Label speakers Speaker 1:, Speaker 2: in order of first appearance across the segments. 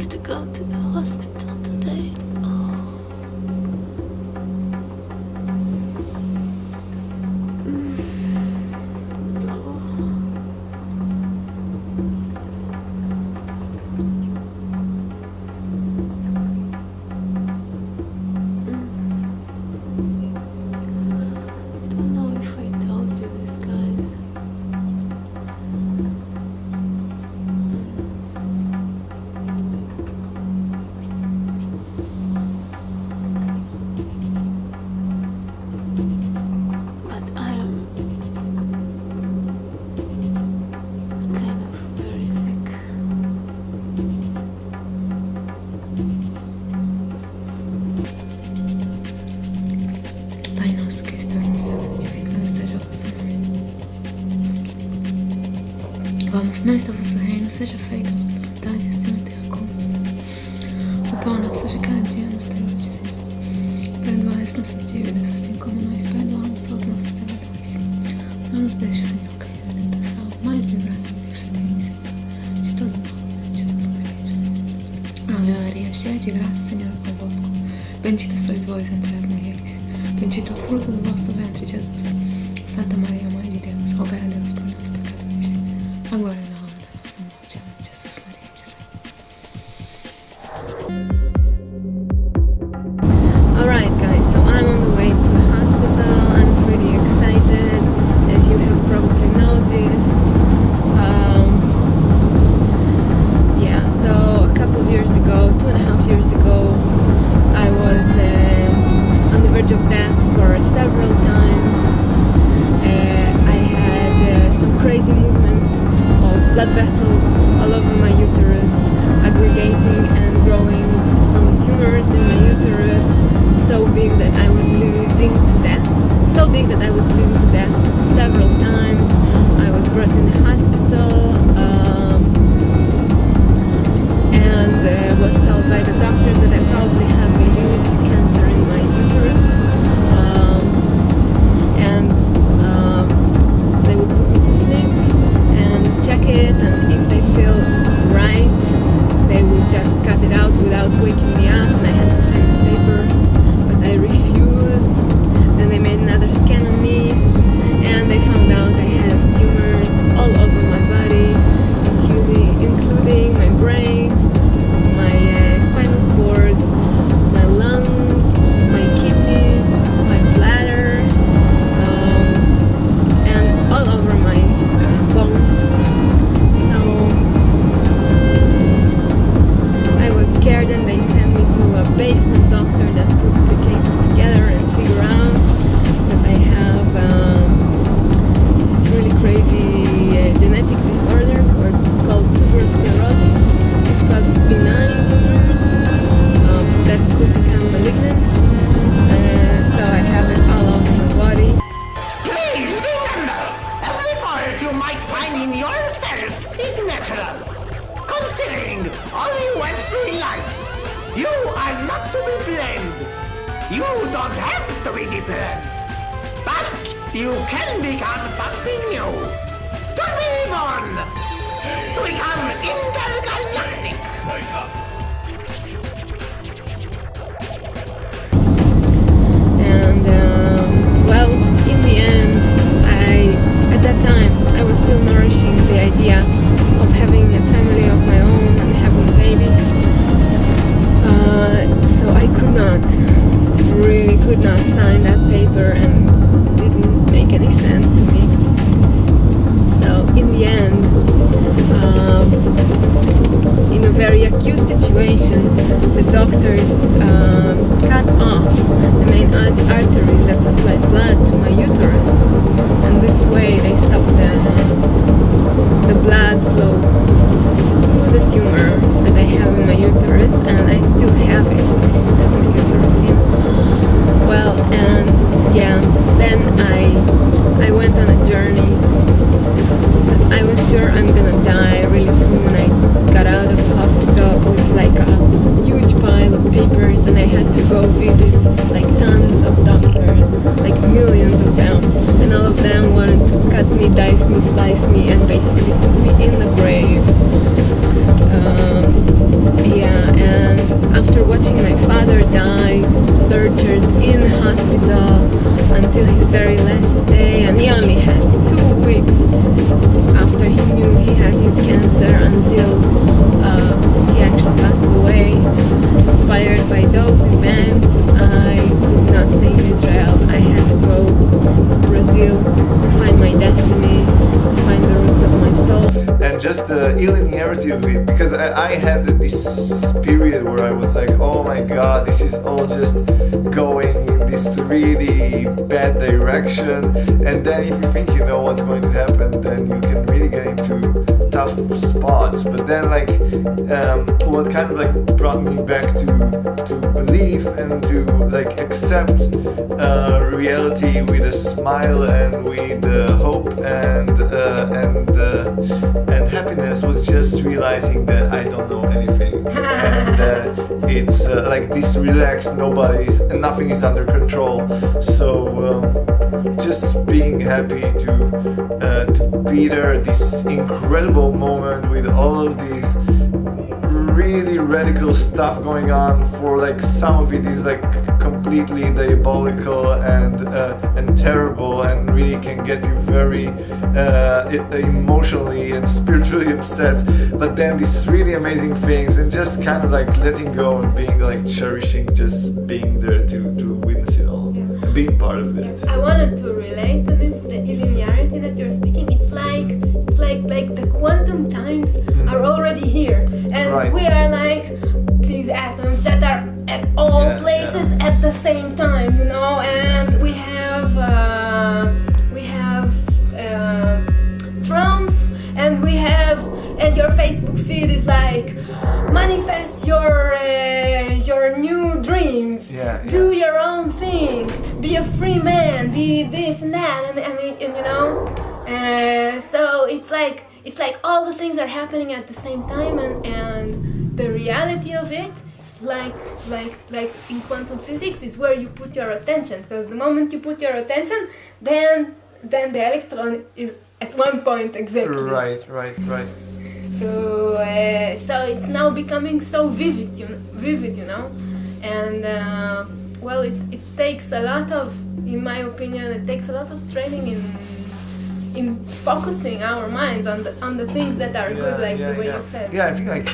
Speaker 1: have to go to the hospital today.
Speaker 2: Nós da vosso reino, seja feita a vossa vontade, assim na terra como no céu. O pão nosso de cada dia nos dai hoje, Senhor. Perdoai as nossas dívidas, assim como nós perdoamos aos nossos devedores. Não nos deixe, Senhor, cair na tentação, mas livrai-nos da influência de todo mal. Jesus, o Ave Maria, cheia de graça, Senhor, é convosco. Bendita sois vós entre as mulheres. Bendito é o fruto do vosso ventre, Jesus. Santa Maria, Mãe de Deus, rogai a Deus por nós, pecadores, agora e na hora da nossa morte. Amém. Jesus, Maria, Jesus.
Speaker 1: Alright guys, so I'm on the way to the hospital. I'm pretty excited, as you have probably noticed. Yeah, so a couple of years ago, 2.5 years ago, I was on the verge of death for several times. I had some crazy movements of blood vessels all over my uterus, aggregating and growing some tumors in my uterus, so big that I was bleeding to death. So big that I was bleeding to death several times. I was brought in the hospital and was told by the doctors that I probably have a huge cancer in my uterus. And they would put me to sleep and check it, and if they feel right, they would just cut it out without waking me up, and I had to sign this paper, but I refused. Then they made another scan on me, and they found out I have tumors all over my body, including my brain, my spinal cord, my lungs, my kidneys, my bladder, and all over my bones. So I was scared, and they sent me to a basement doctor that puts the cases together and figure out that I have this really crazy genetic disorder called tuberous sclerosis, which causes benign tumors that could become malignant. So I have it all over my body.
Speaker 3: Please remember, every fault you might find in yourself is natural. Considering all you went through in life, you are not to be blamed. You don't have to be different. But you can become something new. To be born. To become intergalactic.
Speaker 1: And well, in the end, at that time I was still nourishing the idea of having a family of my own and having a baby. So I really could not sign that paper, and didn't make any sense to me. So in the end, in a very acute situation, the doctors cut off the main arteries that supply blood to my uterus, and this way they stopped the blood flow to the tumor that I have in my uterus, and I still have it. I still have my uterus in. Well, and yeah, then I went on a journey, because I was sure I'm gonna die really soon. I got out of the hospital with like a huge pile of papers, and I had to go visit like tons of doctors, like millions of them, and all of them wanted to cut me, dice me, slice me, and basically put me in the grave.
Speaker 4: reality of it, because I had this period where I was like, oh my god, this is all just going in this really bad direction, and then if you think you know what's going to happen, then you can really get into tough spots. But then like what kind of like brought me back to belief and to like accept reality with a smile and with hope and happiness was just realizing that I don't know anything and it's like this relaxed, nothing is under control. So just being happy to be there, this incredible moment with all of these really radical stuff going on. For like some of it is like completely diabolical and terrible and really can get you very emotionally and spiritually upset, but then these really amazing things and just kind of like letting go and being like cherishing just being there to witness it all and being part of it.
Speaker 1: I wanted to relate to this linearity that you're speaking. It's like the quantum times are already here, and we are like these atoms that are at all places at the same time, you know. And we have Trump, and your Facebook feed is like manifest your new dreams, do your own thing, be a free man, be this and that, and you know. So it's like all the things are happening at the same time, and the reality of it, like in quantum physics, is where you put your attention. Because the moment you put your attention, then the electron is at one point exactly. Right. So it's now becoming so vivid, you know, and well, it takes a lot of, in my opinion, it takes a lot of training in focusing our minds on the things that are good, like the way you said.
Speaker 4: Yeah, I think like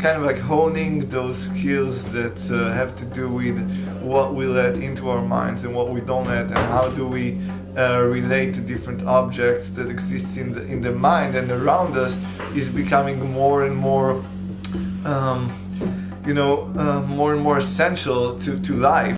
Speaker 4: kind of like honing those skills that have to do with what we let into our minds and what we don't let, and how do we relate to different objects that exist in the mind and around us, is becoming more and more more and more essential to life.